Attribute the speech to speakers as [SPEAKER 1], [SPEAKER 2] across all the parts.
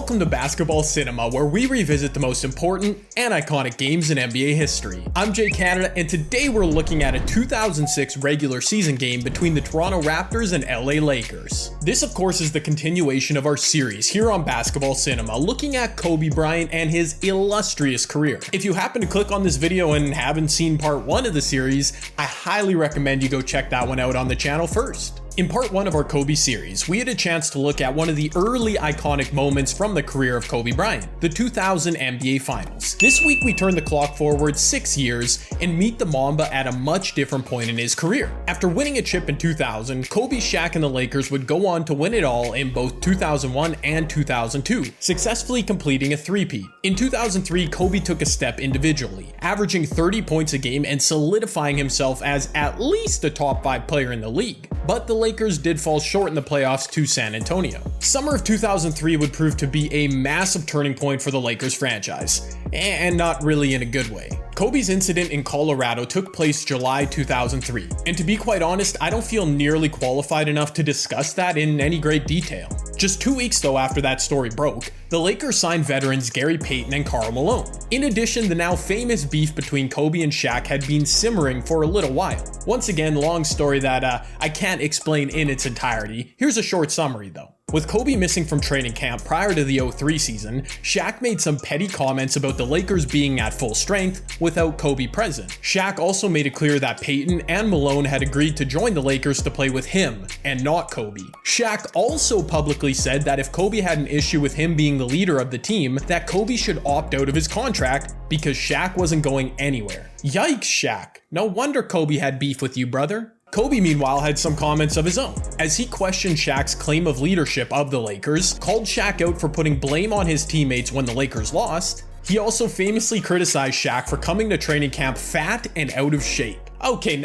[SPEAKER 1] Welcome to Basketball Cinema, where we revisit the most important and iconic games in NBA history. I'm Jay Canada, and today we're looking at a 2006 regular season game between the Toronto Raptors and LA Lakers. This, of course, is the continuation of our series here on Basketball Cinema, looking at Kobe Bryant and his illustrious career. If you happen to click on this video and haven't seen part 1 of the series, I highly recommend you go check that one out on the channel first. In part 1 of our Kobe series, we had a chance to look at one of the early iconic moments from the career of Kobe Bryant, the 2000 NBA Finals. This week we turn the clock forward 6 years and meet the Mamba at a much different point in his career. After winning a chip in 2000, Kobe, Shaq, and the Lakers would go on to win it all in both 2001 and 2002, successfully completing a three-peat. In 2003, Kobe took a step individually, averaging 30 points a game and solidifying himself as at least a top 5 player in the league. But the Lakers did fall short in the playoffs to San Antonio. Summer of 2003 would prove to be a massive turning point for the Lakers franchise, and not really in a good way. Kobe's incident in Colorado took place July 2003, and to be quite honest, I don't feel nearly qualified enough to discuss that in any great detail. Just 2 weeks though after that story broke, the Lakers signed veterans Gary Payton and Karl Malone. In addition, the now famous beef between Kobe and Shaq had been simmering for a little while. Once again, long story that I can't explain in its entirety. Here's a short summary though. With Kobe missing from training camp prior to the 03 season, Shaq made some petty comments about the Lakers being at full strength without Kobe present. Shaq also made it clear that Payton and Malone had agreed to join the Lakers to play with him and not Kobe. Shaq also publicly said that if Kobe had an issue with him being the leader of the team, that Kobe should opt out of his contract because Shaq wasn't going anywhere. Yikes, Shaq. No wonder Kobe had beef with you, brother. Kobe, meanwhile, had some comments of his own, as he questioned Shaq's claim of leadership of the Lakers, called Shaq out for putting blame on his teammates when the Lakers lost. He also famously criticized Shaq for coming to training camp fat and out of shape. Okay,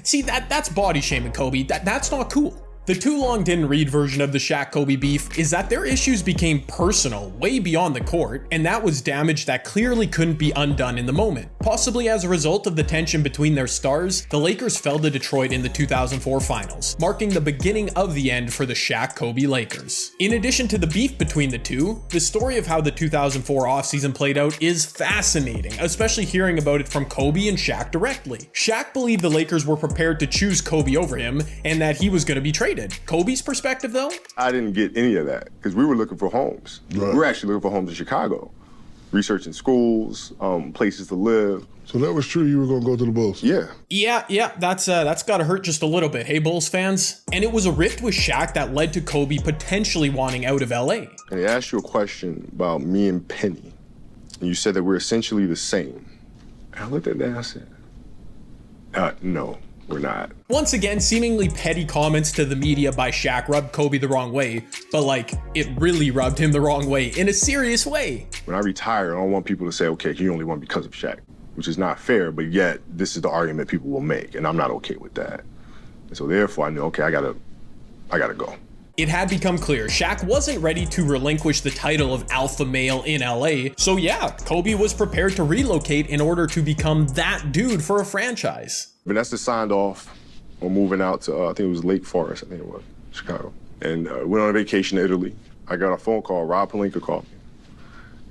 [SPEAKER 1] see, that's body shaming, Kobe. That's not cool. The too long didn't read version of the Shaq-Kobe beef is that their issues became personal way beyond the court, and that was damage that clearly couldn't be undone in the moment. Possibly as a result of the tension between their stars, the Lakers fell to Detroit in the 2004 finals, marking the beginning of the end for the Shaq-Kobe Lakers. In addition to the beef between the two, the story of how the 2004 offseason played out is fascinating, especially hearing about it from Kobe and Shaq directly. Shaq believed the Lakers were prepared to choose Kobe over him, and that he was going to be traded. Kobe's perspective though?
[SPEAKER 2] I didn't get any of that because we were looking for homes. Right. We were actually looking for homes in Chicago, researching schools, places to live.
[SPEAKER 3] So that was true, you were gonna go to the Bulls?
[SPEAKER 1] Yeah, that's gotta hurt just a little bit, hey Bulls fans? And it was a rift with Shaq that led to Kobe potentially wanting out of LA.
[SPEAKER 2] And they asked you a question about me and Penny, and you said that we're essentially the same. And I looked at that and I said, no. We're not.
[SPEAKER 1] Once again, seemingly petty comments to the media by Shaq rubbed Kobe the wrong way, but like, it really rubbed him the wrong way in a serious way.
[SPEAKER 2] When I retire, I don't want people to say, okay, he only won because of Shaq, which is not fair, but yet this is the argument people will make, and I'm not okay with that. And so therefore I knew, okay, I gotta go.
[SPEAKER 1] It had become clear Shaq wasn't ready to relinquish the title of alpha male in LA, so yeah, Kobe was prepared to relocate in order to become that dude for a franchise.
[SPEAKER 2] Vanessa signed off on moving out to, I think it was Lake Forest, I think it was, Chicago. And went on a vacation to Italy. I got a phone call, Rob Pelinka called me.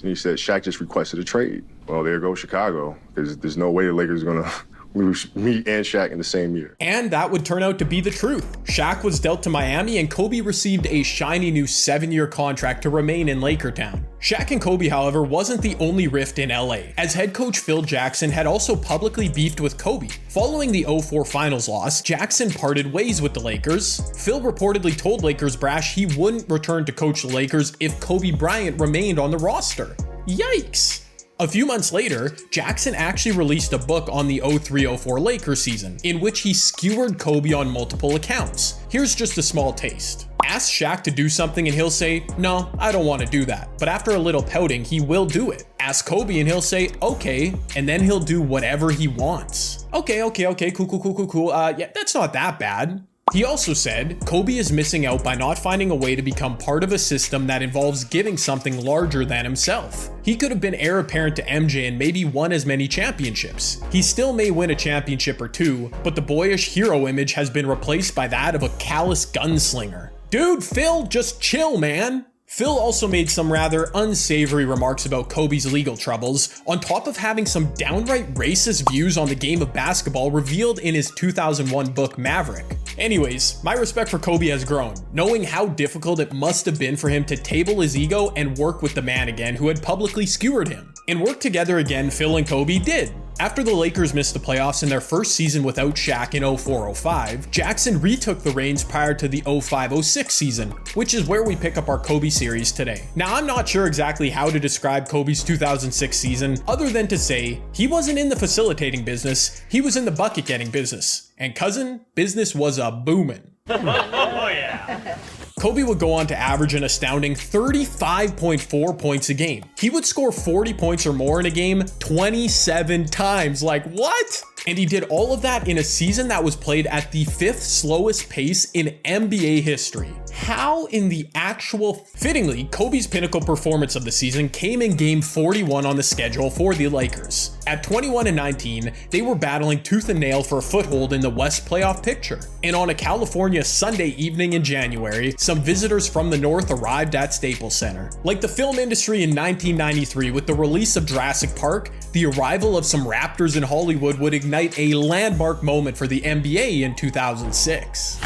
[SPEAKER 2] And he said, Shaq just requested a trade. Well, there goes Chicago. There's no way the Lakers are gonna lose me and Shaq in the same year.
[SPEAKER 1] And that would turn out to be the truth. Shaq was dealt to Miami and Kobe received a shiny new 7-year contract to remain in Lakertown. Shaq and Kobe, however, wasn't the only rift in LA, as head coach Phil Jackson had also publicly beefed with Kobe. Following the 04 finals loss, Jackson parted ways with the Lakers. Phil reportedly told Lakers brass he wouldn't return to coach the Lakers if Kobe Bryant remained on the roster. Yikes! A few months later, Jackson actually released a book on the 03-04 Lakers season, in which he skewered Kobe on multiple accounts. Here's just a small taste. Ask Shaq to do something and he'll say, no, I don't want to do that. But after a little pouting, he will do it. Ask Kobe and he'll say, okay, and then he'll do whatever he wants. Okay, cool. Yeah, that's not that bad. He also said, Kobe is missing out by not finding a way to become part of a system that involves giving something larger than himself. He could have been heir apparent to MJ and maybe won as many championships. He still may win a championship or two, but the boyish hero image has been replaced by that of a callous gunslinger. Dude, Phil, just chill, man. Phil also made some rather unsavory remarks about Kobe's legal troubles, on top of having some downright racist views on the game of basketball revealed in his 2001 book Maverick. Anyways, my respect for Kobe has grown, knowing how difficult it must have been for him to table his ego and work with the man again who had publicly skewered him. And work together again, Phil and Kobe did. After the Lakers missed the playoffs in their first season without Shaq in 04-05, Jackson retook the reins prior to the 05-06 season, which is where we pick up our Kobe series today. Now, I'm not sure exactly how to describe Kobe's 2006 season, other than to say, he wasn't in the facilitating business, he was in the bucket getting business. And cousin, business was a boomin'. Oh yeah. Kobe would go on to average an astounding 35.4 points a game. He would score 40 points or more in a game 27 times. Like, what? And he did all of that in a season that was played at the 5th slowest pace in NBA history. How in the actual... Fittingly, Kobe's pinnacle performance of the season came in game 41 on the schedule for the Lakers. At 21-19, they were battling tooth and nail for a foothold in the West playoff picture. And on a California Sunday evening in January, some visitors from the North arrived at Staples Center. Like the film industry in 1993 with the release of Jurassic Park, the arrival of some Raptors in Hollywood would ignite a landmark moment for the NBA in 2006.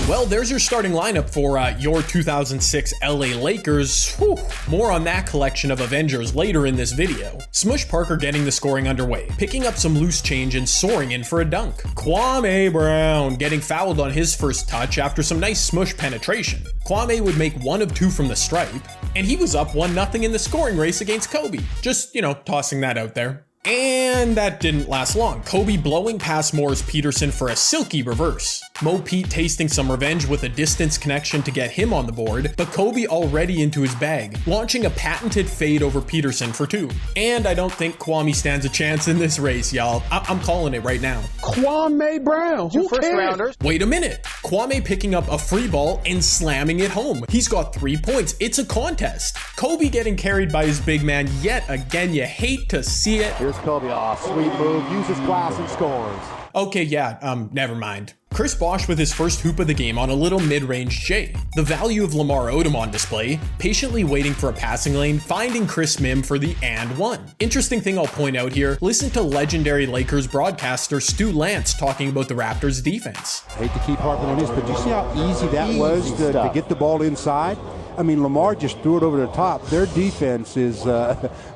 [SPEAKER 1] Well, there's your starting lineup for your 2006 LA Lakers. Whew. More on that collection of Avengers later in this video. Smush Parker getting the scoring underway, picking up some loose change and soaring in for a dunk. Kwame Brown getting fouled on his first touch after some nice smush penetration. Kwame would make 1 of 2 from the stripe, and he was up 1-0 in the scoring race against Kobe. Just, tossing that out there. And that didn't last long. Kobe blowing past Morris Peterson for a silky reverse. Mo Pete tasting some revenge with a distance connection to get him on the board, but Kobe already into his bag, launching a patented fade over Peterson for 2. And I don't think Kwame stands a chance in this race, y'all. I'm calling it right now.
[SPEAKER 3] Kwame Brown, who
[SPEAKER 4] first
[SPEAKER 3] cares?
[SPEAKER 4] rounders.
[SPEAKER 1] Wait a minute. Kwame picking up a free ball and slamming it home. He's got 3 points. It's a contest. Kobe getting carried by his big man yet again. You hate to see it.
[SPEAKER 4] Here's Kobe off. Sweet move. Uses glass and scores.
[SPEAKER 1] Okay, yeah, never mind. Chris Bosh with his first hoop of the game on a little mid-range J. The value of Lamar Odom on display, patiently waiting for a passing lane, finding Chris Mim for the and one. Interesting thing I'll point out here, listen to legendary Lakers broadcaster Stu Lance talking about the Raptors defense.
[SPEAKER 5] Hate to keep harping on this, but do you see how easy that was to get the ball inside? I mean, Lamar just threw it over the top. Their defense is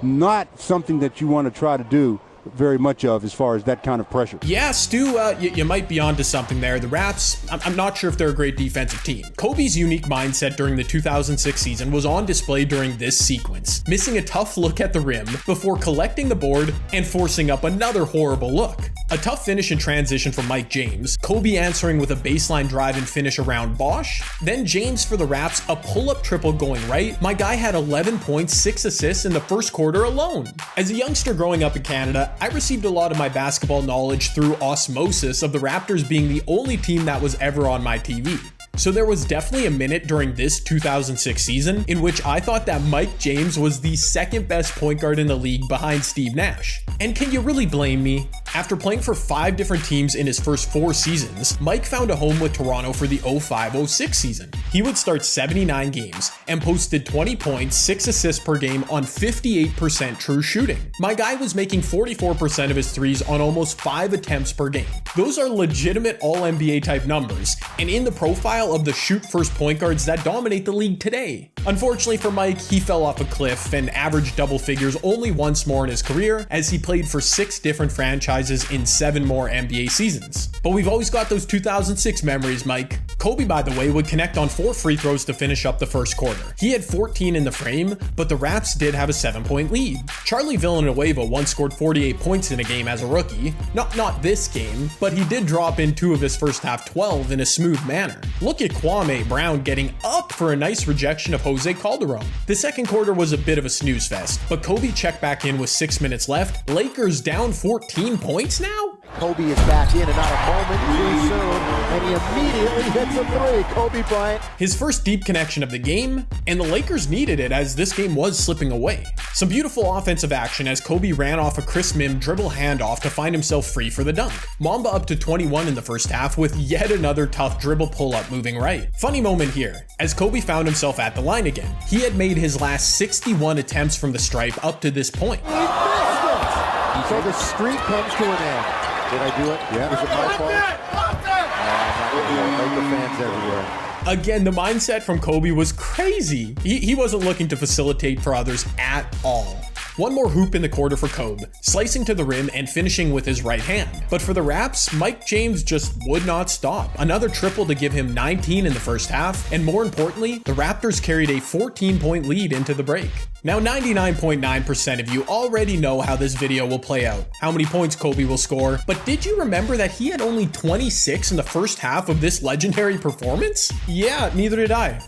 [SPEAKER 5] not something that you want to try to do very much of as far as that kind of pressure.
[SPEAKER 1] Yeah, Stu, you might be onto something there. The Raps, I'm not sure if they're a great defensive team. Kobe's unique mindset during the 2006 season was on display during this sequence, missing a tough look at the rim before collecting the board and forcing up another horrible look. A tough finish in transition from Mike James, Kobe answering with a baseline drive and finish around Bosh, then James for the Raps, a pull-up triple going right. My guy had 11 points, 6 assists in the first quarter alone. As a youngster growing up in Canada, I received a lot of my basketball knowledge through osmosis of the Raptors being the only team that was ever on my TV. So there was definitely a minute during this 2006 season in which I thought that Mike James was the second best point guard in the league behind Steve Nash. And can you really blame me? After playing for 5 different teams in his first 4 seasons, Mike found a home with Toronto for the 05-06 season. He would start 79 games and posted 20 points, 6 assists per game on 58% true shooting. My guy was making 44% of his threes on almost 5 attempts per game. Those are legitimate all-NBA type numbers, and in the profile of the shoot-first point guards that dominate the league today. Unfortunately for Mike, he fell off a cliff and averaged double figures only once more in his career, as he played for 6 different franchises in 7 more NBA seasons. But we've always got those 2006 memories, Mike. Kobe, by the way, would connect on 4 free throws to finish up the first quarter. He had 14 in the frame, but the Raps did have a 7-point lead. Charlie Villanueva once scored 48 points in a game as a rookie. Not this game, but he did drop in 2 of his first half 12 in a smooth manner. Look at Kwame Brown getting up for a nice rejection of Jose Calderon. The second quarter was a bit of a snooze fest, but Kobe checked back in with 6 minutes left. Lakers down 14 points now?
[SPEAKER 4] Kobe is back in and not a moment too soon, and he immediately hits a three. Kobe Bryant.
[SPEAKER 1] His first deep connection of the game, and the Lakers needed it as this game was slipping away. Some beautiful offensive action as Kobe ran off a Chris Mim dribble handoff to find himself free for the dunk. Mamba up to 21 in the first half with yet another tough dribble pull-up moving right. Funny moment here, as Kobe found himself at the line again. He had made his last 61 attempts from the stripe up to this point.
[SPEAKER 4] He missed it! So the streak comes to an end. Did I do it? Yeah. Is it my fault? Laker fans everywhere.
[SPEAKER 1] Again, the mindset from Kobe was crazy. He wasn't looking to facilitate for others at all. One more hoop in the quarter for Kobe, slicing to the rim and finishing with his right hand. But for the Raps, Mike James just would not stop. Another triple to give him 19 in the first half, and more importantly, the Raptors carried a 14-point lead into the break. Now 99.9% of you already know how this video will play out, how many points Kobe will score, but did you remember that he had only 26 in the first half of this legendary performance? Yeah, neither did I.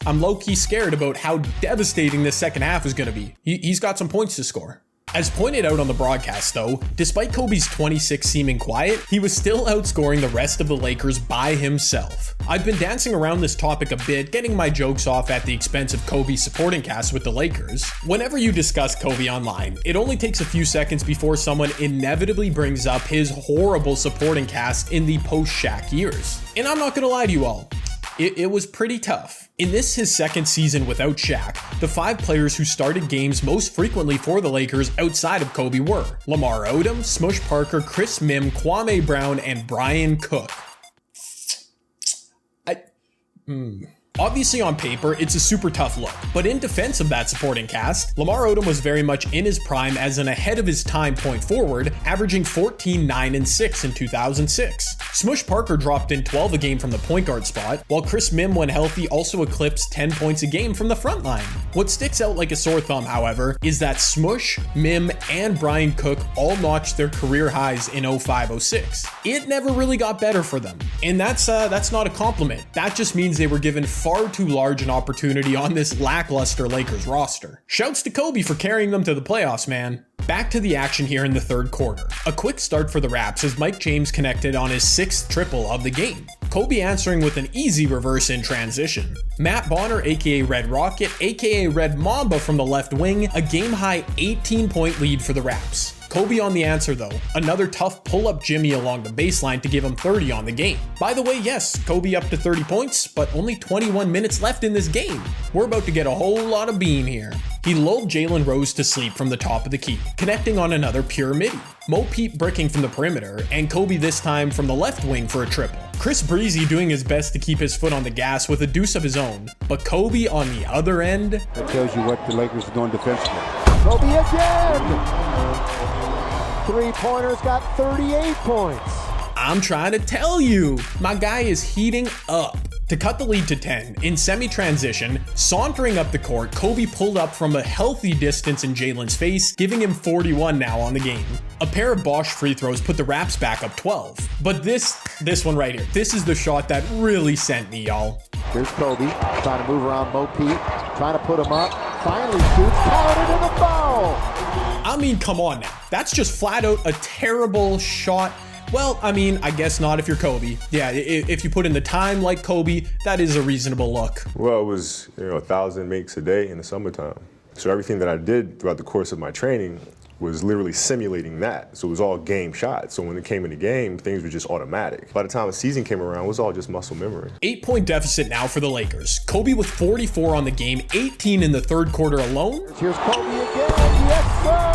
[SPEAKER 1] I'm low-key scared about how devastating this second half is going to be. He's got some points to score. As pointed out on the broadcast though, despite Kobe's 26 seeming quiet, he was still outscoring the rest of the Lakers by himself. I've been dancing around this topic a bit, getting my jokes off at the expense of Kobe's supporting cast with the Lakers. Whenever you discuss Kobe online, it only takes a few seconds before someone inevitably brings up his horrible supporting cast in the post-Shaq years. And I'm not gonna lie to you all, it was pretty tough. In this, his second season without Shaq, the 5 players who started games most frequently for the Lakers outside of Kobe were Lamar Odom, Smush Parker, Chris Mim, Kwame Brown, and Brian Cook. Obviously on paper, it's a super tough look, but in defense of that supporting cast, Lamar Odom was very much in his prime as an ahead of his time point forward, averaging 14, 9, and 6 in 2006. Smush Parker dropped in 12 a game from the point guard spot, while Chris Mim, when healthy, also eclipsed 10 points a game from the front line. What sticks out like a sore thumb, however, is that Smush, Mim, and Brian Cook all notched their career highs in 05-06. It never really got better for them, and that's not a compliment. That just means they were given far too large an opportunity on this lackluster Lakers roster. Shouts to Kobe for carrying them to the playoffs, man. Back to the action here in the third quarter. A quick start for the Raps as Mike James connected on his 6th triple of the game. Kobe answering with an easy reverse in transition. Matt Bonner, aka Red Rocket, aka Red Mamba from the left wing, a game-high 18-point lead for the Raps. Kobe on the answer though, another tough pull-up Jimmy along the baseline to give him 30 on the game. By the way, yes, Kobe up to 30 points, but only 21 minutes left in this game. We're about to get a whole lot of beam here. He lulled Jalen Rose to sleep from the top of the key, connecting on another pure midi. Mo Pete bricking from the perimeter, and Kobe this time from the left wing for a triple. Chris Breezy doing his best to keep his foot on the gas with a deuce of his own, but Kobe on the other end.
[SPEAKER 5] That tells you what the Lakers are doing defensively.
[SPEAKER 4] Kobe again! 3-pointers got 38 points.
[SPEAKER 1] I'm trying to tell you, my guy is heating up. To cut the lead to 10, in semi-transition, sauntering up the court, Kobe pulled up from a healthy distance in Jalen's face, giving him 41 now on the game. A pair of Bosch free throws put the Raps back up 12. But this one right here, this is the shot that really sent me, y'all.
[SPEAKER 4] Here's Kobe, trying to move around Mo Pete, trying to put him up, finally shoots, counted in the foul!
[SPEAKER 1] I mean, come on now. That's just flat out a terrible shot. Well, I mean, I guess not if you're Kobe. Yeah, if you put in the time like Kobe, that is a reasonable look.
[SPEAKER 2] Well, it was 1,000 makes a day in the summertime. So everything that I did throughout the course of my training was literally simulating that. So it was all game shots. So when it came in the game, things were just automatic. By the time the season came around, it was all just muscle memory.
[SPEAKER 1] 8-point deficit now for the Lakers. Kobe with 44 on the game, 18 in the third quarter alone.
[SPEAKER 4] Here's Kobe again, yes sir!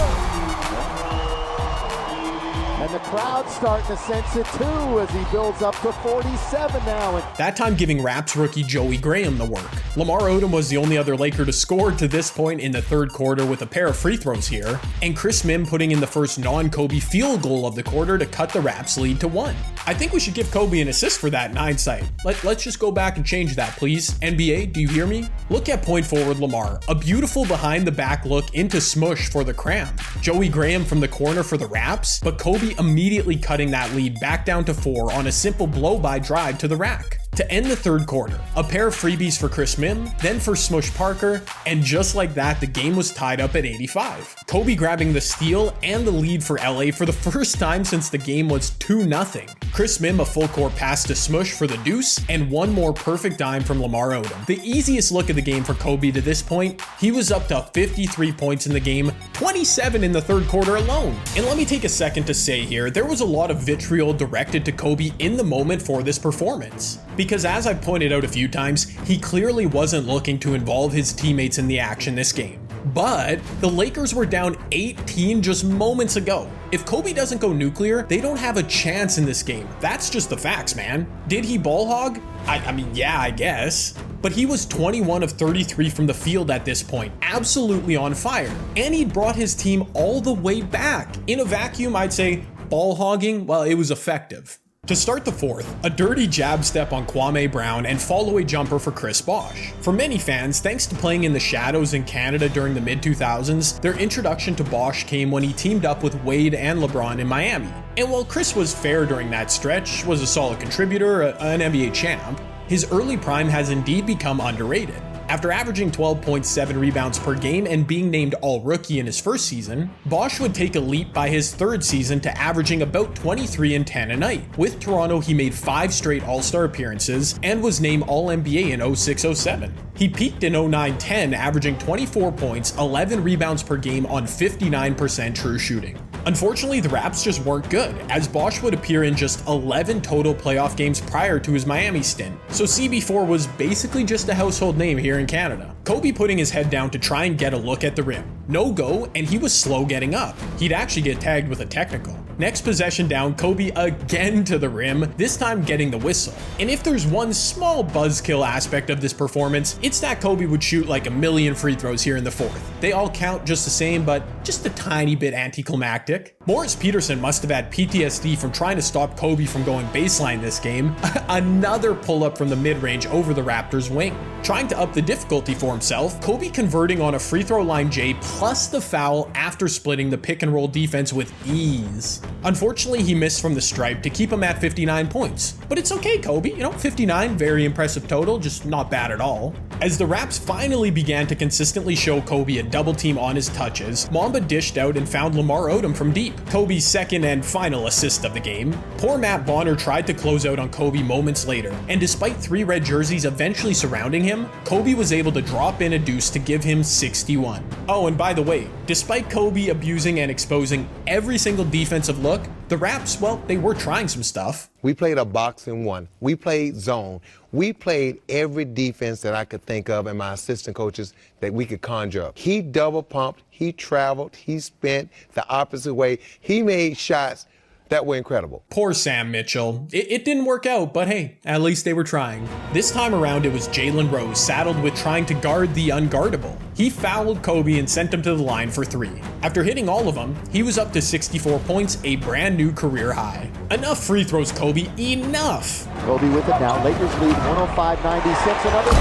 [SPEAKER 4] And the crowd's starting to sense it too as he builds up to 47 now.
[SPEAKER 1] That time giving Raps rookie Joey Graham the work. Lamar Odom was the only other Laker to score to this point in the third quarter with a pair of free throws here, and Chris Mim putting in the first non-Kobe field goal of the quarter to cut the Raps lead to 1. I think we should give Kobe an assist for that in hindsight. Let's just go back and change that, please. NBA, do you hear me? Look at point forward Lamar. A beautiful behind the back look into Smush for the cram. Joey Graham from the corner for the Raps, but Kobe immediately cutting that lead back down to 4 on a simple blow-by drive to the rack. To end the third quarter, a pair of freebies for Chris Mim, then for Smush Parker, and just like that, the game was tied up at 85. Kobe grabbing the steal and the lead for LA for the first time since the game was 2-0. Chris Mim a full court pass to Smush for the deuce, and one more perfect dime from Lamar Odom. The easiest look of the game for Kobe to this point, he was up to 53 points in the game, 27 in the third quarter alone. And let me take a second to say here, there was a lot of vitriol directed to Kobe in the moment for this performance. Because as I've pointed out a few times, he clearly wasn't looking to involve his teammates in the action this game. But the Lakers were down 18 just moments ago. If Kobe doesn't go nuclear, they don't have a chance in this game. That's just the facts, man. Did he ball hog? I mean, yeah, I guess. But he was 21 of 33 from the field at this point, absolutely on fire. And he brought his team all the way back. In a vacuum, I'd say ball hogging, well, it was effective. To start the fourth, a dirty jab step on Kwame Brown and fall-away jumper for Chris Bosh. For many fans, thanks to playing in the shadows in Canada during the mid-2000s, their introduction to Bosh came when he teamed up with Wade and LeBron in Miami. And while Chris was fair during that stretch, was a solid contributor, an NBA champ, his early prime has indeed become underrated. After averaging 12.7 rebounds per game and being named All-Rookie in his first season, Bosh would take a leap by his third season to averaging about 23 and 10 a night. With Toronto, he made 5 straight All-Star appearances and was named All-NBA in 06-07. He peaked in 09-10, averaging 24 points, 11 rebounds per game on 59% true shooting. Unfortunately, the Raps just weren't good, as Bosh would appear in just 11 total playoff games prior to his Miami stint, so CB4 was basically just a household name here in Canada. Kobe putting his head down to try and get a look at the rim. No go, and he was slow getting up. He'd actually get tagged with a technical. Next possession down, Kobe again to the rim, this time getting the whistle. And if there's one small buzzkill aspect of this performance, it's that Kobe would shoot like a million free throws here in the fourth. They all count just the same, but just a tiny bit anticlimactic. Morris Peterson must have had PTSD from trying to stop Kobe from going baseline this game. Another pull-up from the mid-range over the Raptors' wing. Trying to up the difficulty for himself, Kobe converting on a free throw line J plus the foul after splitting the pick and roll defense with ease. Unfortunately, he missed from the stripe to keep him at 59 points. But it's okay, Kobe. 59, very impressive total, just not bad at all. As the Raps finally began to consistently show Kobe a double team on his touches, Mamba dished out and found Lamar Odom from deep, Kobe's second and final assist of the game. Poor Matt Bonner tried to close out on Kobe moments later, and despite 3 red jerseys eventually surrounding him, Kobe was able to drop in a deuce to give him 61. Oh, and by the way, despite Kobe abusing and exposing every single defensive look, the Raps, well, they were trying some stuff.
[SPEAKER 6] We played a box and one. We played zone. We played every defense that I could think of and my assistant coaches that we could conjure up. He double pumped, he traveled, he spent the opposite way. He made shots that were incredible.
[SPEAKER 1] Poor Sam Mitchell. It didn't work out, but hey, at least they were trying. This time around, it was Jalen Rose saddled with trying to guard the unguardable. He fouled Kobe and sent him to the line for 3. After hitting all of them, he was up to 64 points, a brand new career high. Enough free throws, Kobe, enough!
[SPEAKER 4] Kobe with it now. Lakers lead 105-96, another 3.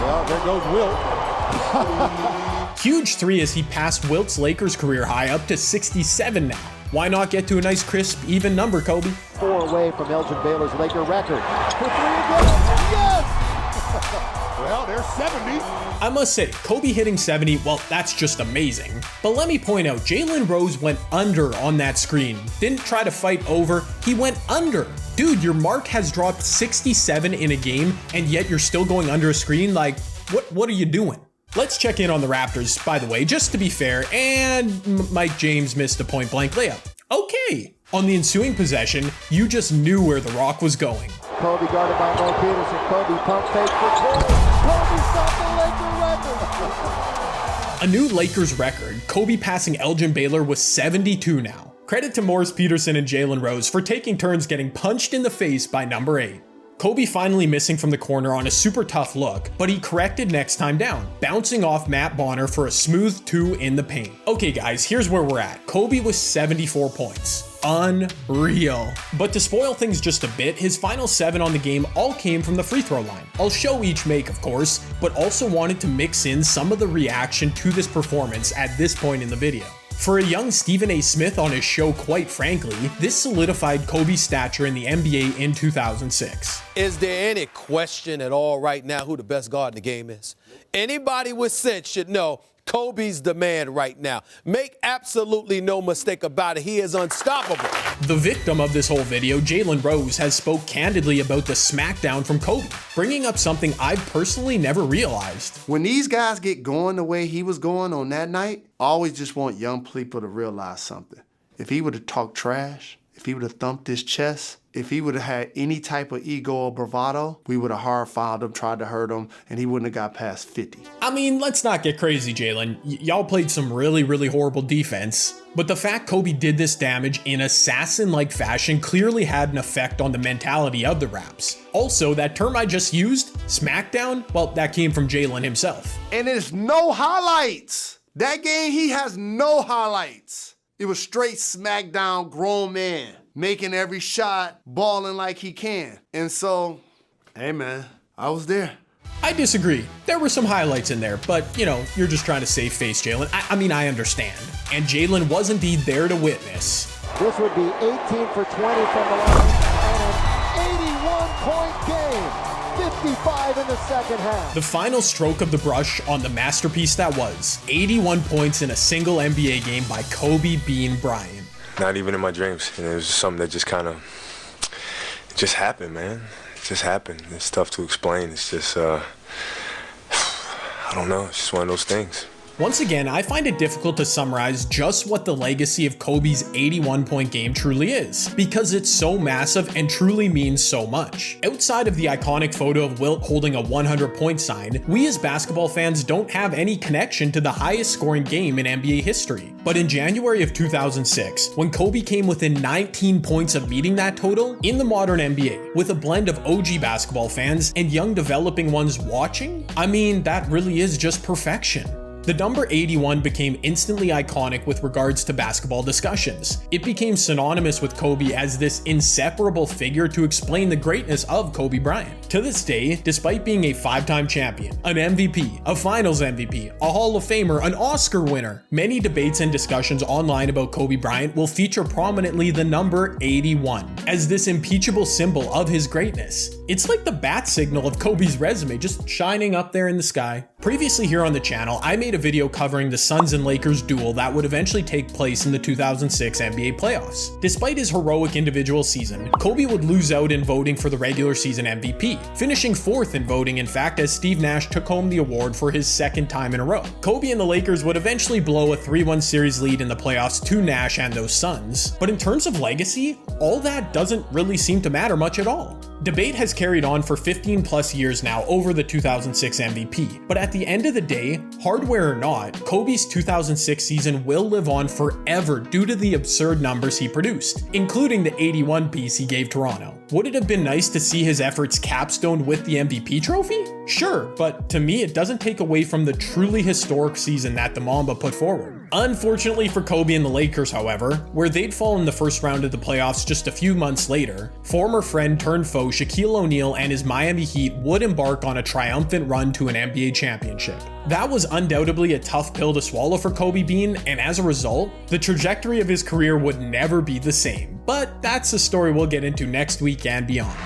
[SPEAKER 4] Well, there goes Wilt.
[SPEAKER 1] Huge 3 as he passed Wilt's Lakers career high up to 67 now. Why not get to a nice crisp, even number, Kobe?
[SPEAKER 4] 4 away from Elgin Baylor's Laker record. For 3 again. Yes! Well, there's 70.
[SPEAKER 1] I must say, Kobe hitting 70, well, that's just amazing. But let me point out, Jalen Rose went under on that screen. Didn't try to fight over, he went under. Dude, your mark has dropped 67 in a game, and yet you're still going under a screen? Like, what are you doing? Let's check in on the Raptors, by the way, just to be fair, and Mike James missed a point-blank layup. Okay. On the ensuing possession, you just knew where the rock was going.
[SPEAKER 4] Kobe guarded by Mo Peterson. Kobe pump fake for 2. Kobe stopped the Laker record.
[SPEAKER 1] A new Lakers record, Kobe passing Elgin Baylor with 72 now. Credit to Morris Peterson and Jalen Rose for taking turns getting punched in the face by number 8. Kobe finally missing from the corner on a super tough look, but he corrected next time down, bouncing off Matt Bonner for a smooth 2 in the paint. Okay guys, here's where we're at. Kobe with 74 points. Unreal. But to spoil things just a bit, his final 7 on the game all came from the free throw line. I'll show each make, of course, but also wanted to mix in some of the reaction to this performance at this point in the video. For a young Stephen A. Smith on his show, quite frankly, this solidified Kobe's stature in the NBA in 2006.
[SPEAKER 7] Is there any question at all right now who the best guard in the game is? Anybody with sense should know
[SPEAKER 3] Kobe's the man right now. Make absolutely no mistake about it. He is unstoppable.
[SPEAKER 1] The victim of this whole video, Jalen Rose, has spoke candidly about the smackdown from Kobe, bringing up something I've personally never realized.
[SPEAKER 7] When these guys get going the way he was going on that night, I always just want young people to realize something. If he would have talked trash, if he would have thumped his chest, if he would have had any type of ego or bravado, we would have hard fouled him, tried to hurt him, and he wouldn't have got past 50.
[SPEAKER 1] I mean, let's not get crazy, Jalen. Y'all played some really, really horrible defense. But the fact Kobe did this damage in assassin-like fashion clearly had an effect on the mentality of the Raps. Also, that term I just used, smackdown, well, that came from Jalen himself.
[SPEAKER 7] And there's no highlights. That game, he has no highlights. It was straight smackdown, grown man, making every shot, balling like he can. And so, hey man, I was there.
[SPEAKER 1] I disagree. There were some highlights in there, but, you know, you're just trying to save face, Jalen. I mean, I understand. And Jalen was indeed there to witness.
[SPEAKER 4] This would be 18 for 20 from the line and an 81-point game. 55 in the second half.
[SPEAKER 1] The final stroke of the brush on the masterpiece that was 81 points in a single NBA game by Kobe Bryant.
[SPEAKER 8] Not even in my dreams. And it was something that just kind of, it just happened, man. It just happened. It's tough to explain. It's just, I don't know. It's just one of those things.
[SPEAKER 1] Once again, I find it difficult to summarize just what the legacy of Kobe's 81-point game truly is, because it's so massive and truly means so much. Outside of the iconic photo of Wilt holding a 100-point sign, we as basketball fans don't have any connection to the highest scoring game in NBA history. But in January of 2006, when Kobe came within 19 points of meeting that total, in the modern NBA, with a blend of OG basketball fans and young developing ones watching, I mean, that really is just perfection. The number 81 became instantly iconic with regards to basketball discussions. It became synonymous with Kobe as this inseparable figure to explain the greatness of Kobe Bryant. To this day, despite being a 5-time champion, an MVP, a Finals MVP, a Hall of Famer, an Oscar winner, many debates and discussions online about Kobe Bryant will feature prominently the number 81 as this impeachable symbol of his greatness. It's like the bat signal of Kobe's resume, just shining up there in the sky. Previously here on the channel, I made a video covering the Suns and Lakers duel that would eventually take place in the 2006 NBA playoffs. Despite his heroic individual season, Kobe would lose out in voting for the regular season MVP, finishing 4th in voting, in fact, as Steve Nash took home the award for his 2nd time in a row. Kobe and the Lakers would eventually blow a 3-1 series lead in the playoffs to Nash and those Suns. But in terms of legacy, all that doesn't really seem to matter much at all. Debate has carried on for 15 plus years now over the 2006 MVP, but at the end of the day, hardware or not, Kobe's 2006 season will live on forever due to the absurd numbers he produced, including the 81 piece he gave Toronto. Would it have been nice to see his efforts capstoned with the MVP trophy? Sure, but to me it doesn't take away from the truly historic season that the Mamba put forward. Unfortunately for Kobe and the Lakers, however, where they'd fall in the first round of the playoffs just a few months later, former friend turned foe Shaquille O'Neal and his Miami Heat would embark on a triumphant run to an NBA championship. That was undoubtedly a tough pill to swallow for Kobe Bean, and as a result, the trajectory of his career would never be the same. But that's a story we'll get into next week and beyond.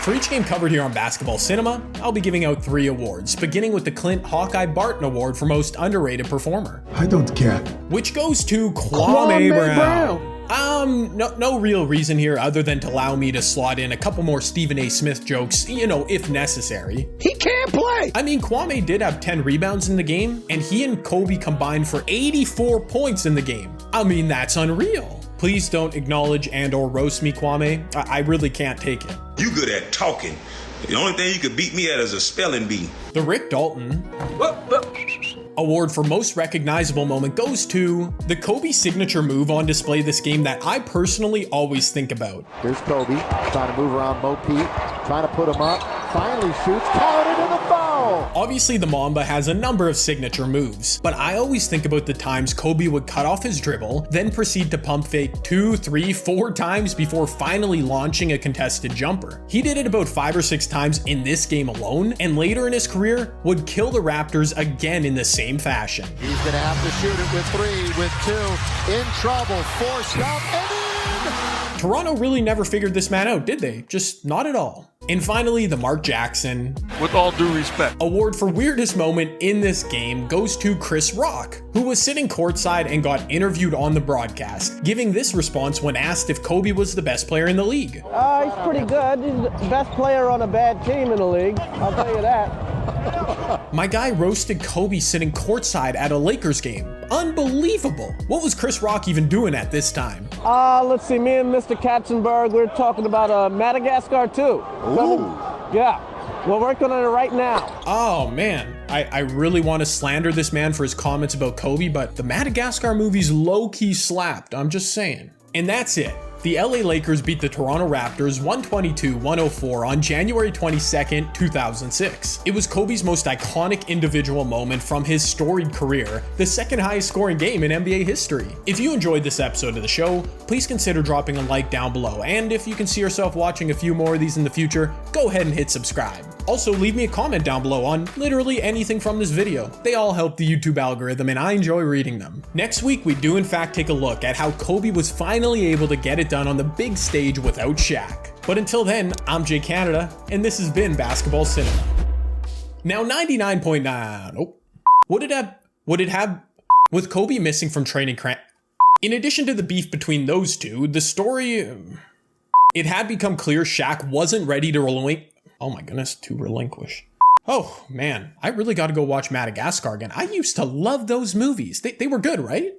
[SPEAKER 1] For each game covered here on Basketball Cinema, I'll be giving out 3 awards, beginning with the Clint Hawkeye Barton Award for Most Underrated Performer.
[SPEAKER 3] I don't care.
[SPEAKER 1] Which goes to Kwame Brown. No real reason here other than to allow me to slot in a couple more Stephen A. Smith jokes, you know, if necessary.
[SPEAKER 3] He can't play!
[SPEAKER 1] I mean, Kwame did have 10 rebounds in the game, and he and Kobe combined for 84 points in the game. I mean, that's unreal. Please don't acknowledge and or roast me, Kwame. I really can't take it.
[SPEAKER 9] You good at talking. The only thing you could beat me at is a spelling bee.
[SPEAKER 1] The Rick Dalton Award for Most Recognizable Moment goes to the Kobe signature move on display this game that I personally always think about.
[SPEAKER 4] Here's Kobe trying to move around Mo Pete, trying to put him up, finally shoots, counted in the foul.
[SPEAKER 1] Obviously the Mamba has a number of signature moves, but I always think about the times Kobe would cut off his dribble, then proceed to pump fake 2, 3, 4 times before finally launching a contested jumper. He did it about 5 or 6 times in this game alone, and later in his career would kill the Raptors again in the same fashion.
[SPEAKER 4] He's gonna have to shoot it with 3, with 2, in trouble, forced up, and in!
[SPEAKER 1] Toronto really never figured this man out, did they? Just not at all. And finally, the Mark Jackson,
[SPEAKER 10] with all due respect,
[SPEAKER 1] award for weirdest moment in this game goes to Chris Rock, who was sitting courtside and got interviewed on the broadcast, giving this response when asked if Kobe was the best player in the league.
[SPEAKER 11] He's pretty good. He's the best player on a bad team in the league, I'll tell you that.
[SPEAKER 1] My guy roasted Kobe sitting courtside at a Lakers game. Unbelievable. What was Chris Rock even doing at this time?
[SPEAKER 11] Let's see, me and Mr. Katzenberg, we're talking about Madagascar too. Yeah, we're working on it right now.
[SPEAKER 1] Oh man, I really want to slander this man for his comments about Kobe, but the Madagascar movies low-key slapped, I'm just saying. And that's it. The LA Lakers beat the Toronto Raptors 122-104 on January 22nd, 2006. It was Kobe's most iconic individual moment from his storied career, the second highest scoring game in NBA history. If you enjoyed this episode of the show, please consider dropping a like down below, and if you can see yourself watching a few more of these in the future, go ahead and hit subscribe. Also, leave me a comment down below on literally anything from this video. They all help the YouTube algorithm, and I enjoy reading them. Next week, we do in fact take a look at how Kobe was finally able to get it done on the big stage without Shaq. But until then, I'm Jay Canada, and this has been Basketball Cinema. Now 99.9, oh, would it have, with Kobe missing from training camp, in addition to the beef between those two, the story, it had become clear Shaq wasn't ready to relinquish. Oh man, I really gotta go watch Madagascar again. I used to love those movies. They were good, right?